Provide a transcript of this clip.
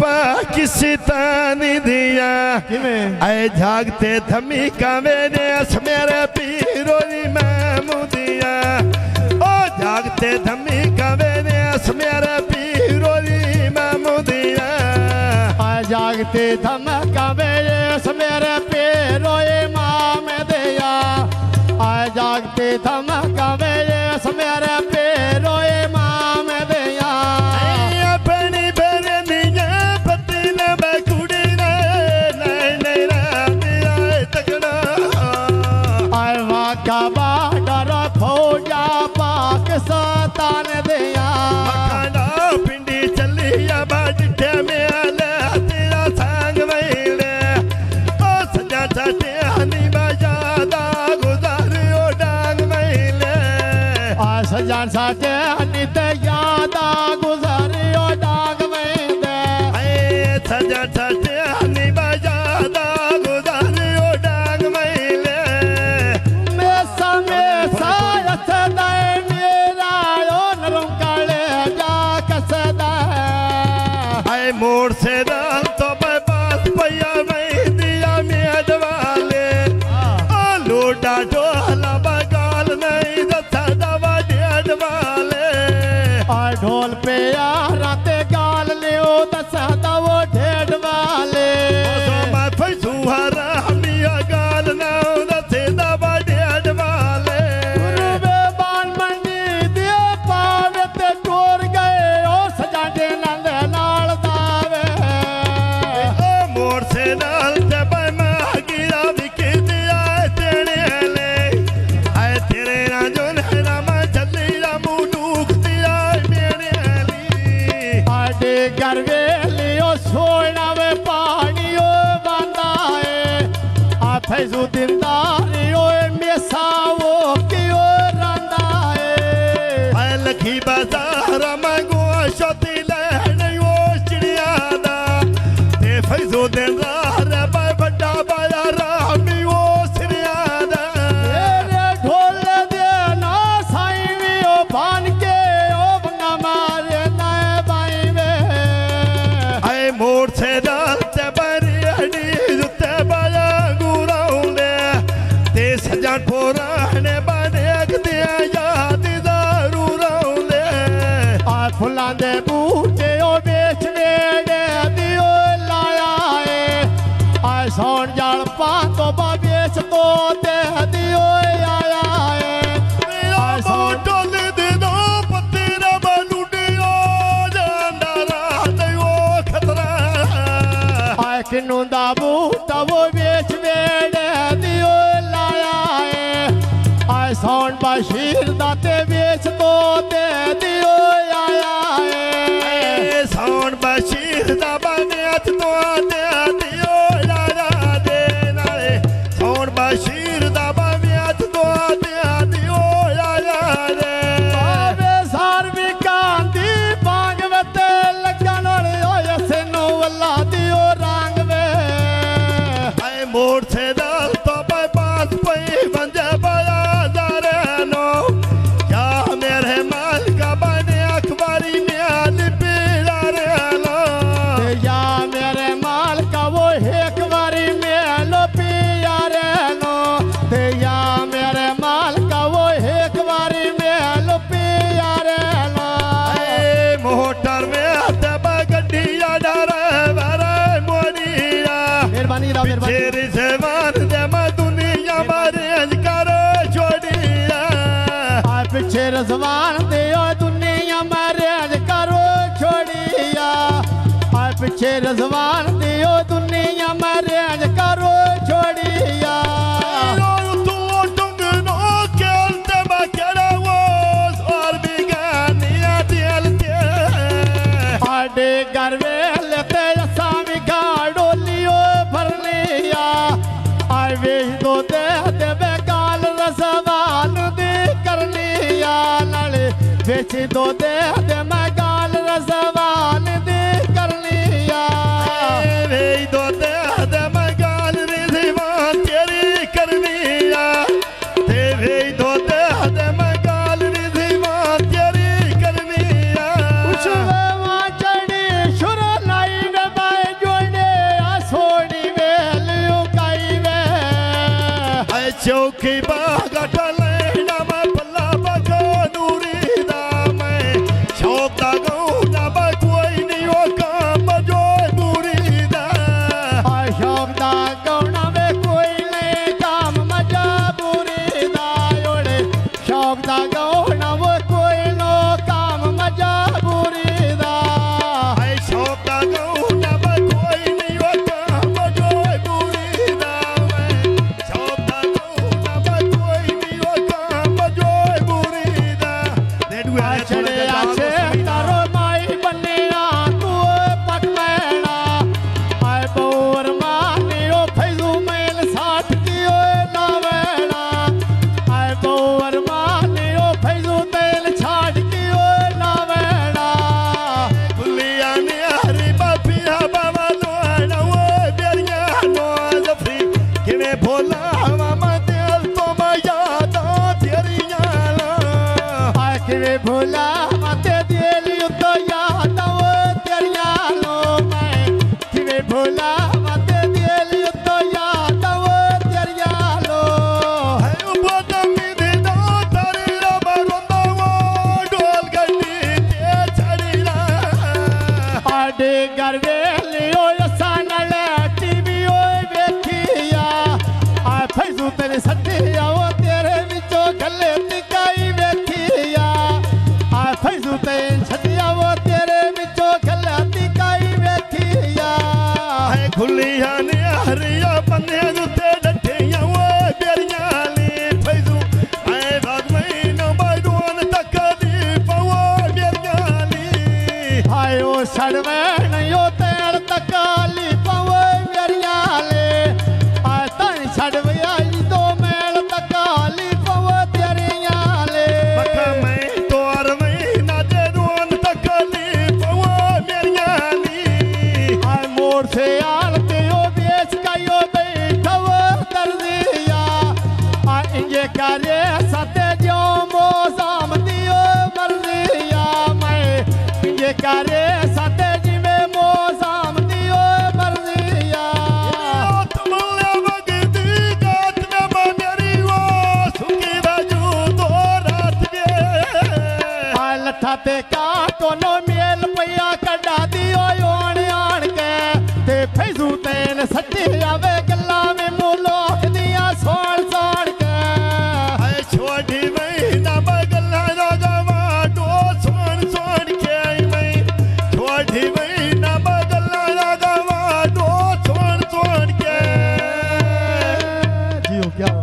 पाकिस्तान दिया आए जागते थमी कावे ने मेरे पीरो महमूदिया ओ जागते थमी कावे ने मेरे पीरो महमूदिया आए जागते थम कावे मेरे पीरो इमाम दिया आए जागते थम कावे मेरे पीरो इमाम दिया अपनी बरनिया पति न बकुड़ी नहीं तकड़ा आए वाका बाडर फौजा पाकिस्तान दिया खाना पिंडी चलिया बाटे में आले तेरा संग वैले ओ सजा छटे हनी बजादा गुजारियो डांग वैले आ सजान साटे हनी ते यादा गुजारियो डांग वैले ए सजा छटे हनी बजादा गुजारियो डांग वैले में सायत दाए मेरा ओ नरम काले जा कसदा आए मोड़ से राम तो मैं पास पैया मैं दिया मेद वाले आ लोटा ढोला बगाल नहीं दसा दवा डेढ़ वाले आ ढोल पे राते गाल लियो दसा दवो ढेड वाले तो मैं फैसू हरा हमिया गाल ना दसे दवा डेढ़ वाले गुरुबे बान मंडी दिए पावे ते टोर गए ओ सजाडे नंद नाल दावे ओ मोड़ से नाल ते भाई मैं गिरा विके दिया तेरे ले आए तेरे ना जो ना मैं चली ना मुंह दिया मेरे ली आडे गरवे लियो सोना वे पानियो बांदाए आ फैजू दिनदारियो मेसा वो कियो रंदाए आए लखी बाजार में गोशती लेने वो चिड़िया दा ते फैजो दिनदार बाय बड़ा बाया रामी वो सिरिया दा तेरे ढोल दे ना साई वी ओ बान के ओ बंगा मारे ना बाई वे आए मोड़ से डालते बरी अड़ी जुते बाया गुराउले ते सजा पुराने बने दिया याद दारू रौले आ फुलां दे बूटे ओ बेच वेड़े दियो लाया है आ सौन जाल पा तो बा बेच तो दे दियो आया है मेरा मोटल दे दो पत्ती ना बलूडियो जांदा रात वो खतरा आ किन्नू दा बूटा वो बेच वेड़े दियो लाया है आ सौन बशीर दा ते बेच तो दे दियो आया है ए साउंड बशीर दा बनेत तो दे दियो लारा दे नाले साउंड बशीर दा बनेत तो दे दियो लारा दे आवे सारवी कांदी बांग वे ते लगन होए सेनो वल्ला दियो रंग वे आए मोड़ से डाल तो पाई पास पई बंजे बड़ा दारे नो क्या मेरे माल का बने अखबारी में आली पीड़ा रे लो ते या मेरे माल का वो एक बारी में लो पिया रे लो ते या मेरे माल का वो एक बारी में लो पिया रे लो आए मोटर में आते बगड़िया डरे वरे मोड़िया मेहरबानी रा मेहरबानी तेरी सेवान दे मैं दुनिया मरेज करो छोड़िया आ पीछे रजवान दियो दुनिया मरेज करो छोड़िया आ पीछे रजवान दियो दुनिया मरेज करो छोड़िया तू टुंगनो खेलते बकरा वो और बिगानिया दिलते आडे गरवे लेते सामी गाड़ो लियो भर लिया आए वेच दो दे देवे गाल रसवान दी कर लिया नाले बेच दो दे दे मैं गाल रसवान दी कर लिया वे दो दे मैं गाल रे दीवान तेरी करनिया ते वे दो दे मैं गाल रे दीवान तेरी करनिया उछवे वहाँ चढ़ी शुर लाई वे भोला मते दिली तो याद वो तेरिया लो मैं किवे भोला मते दिली तो याद वो तेरिया लो है बदमी दे दो तारे रबरोंदा वो डोल गड्डी ते छड़ीला आडे घर वेलियो असा नल टीवी ओ वेखिया आ फैजू तेरे सटिया वो तेरे विचो गले तिकाई वेखिया आ फैजू तेरे छटिया वो तेरे विचो गले तिकाई वेखिया है खुलिया ने हरिया बंदे जुते डठिया वो बेरिया ली फैजू है बाग महीना बाडोन तक दी पवो बेरिया ली आयो सड़वैन यो तेर तकाली पवे मेरिया ले आ ताई छड़वया दो मैल तकाली पवे तेरिया ले मखा मैं तोर महीना दे दोन तक दी पवो बेरिया ली आ मोर से आलते यो बेच का यो बैठव दर्दिया आ इंगे करे सते जो मोजाम दियो मर्दिया मैं इंगे करे सते जी में मोजाम दियो मर्दिया तुमले बगदी गात में मेरी वो सुखी बाजू दो रात में आ लठा ते काटो नो मेल पैया कड़ा दियो योन आन के ते फैजू तेन सटी आवे गल्ला में मूलो दिया सोण सोण के है छोटी महीना बगला रोगवा दो सोन सोन के आई मैं छोटी महीना बगला रोगवा दो सोन सोन के जियो क्या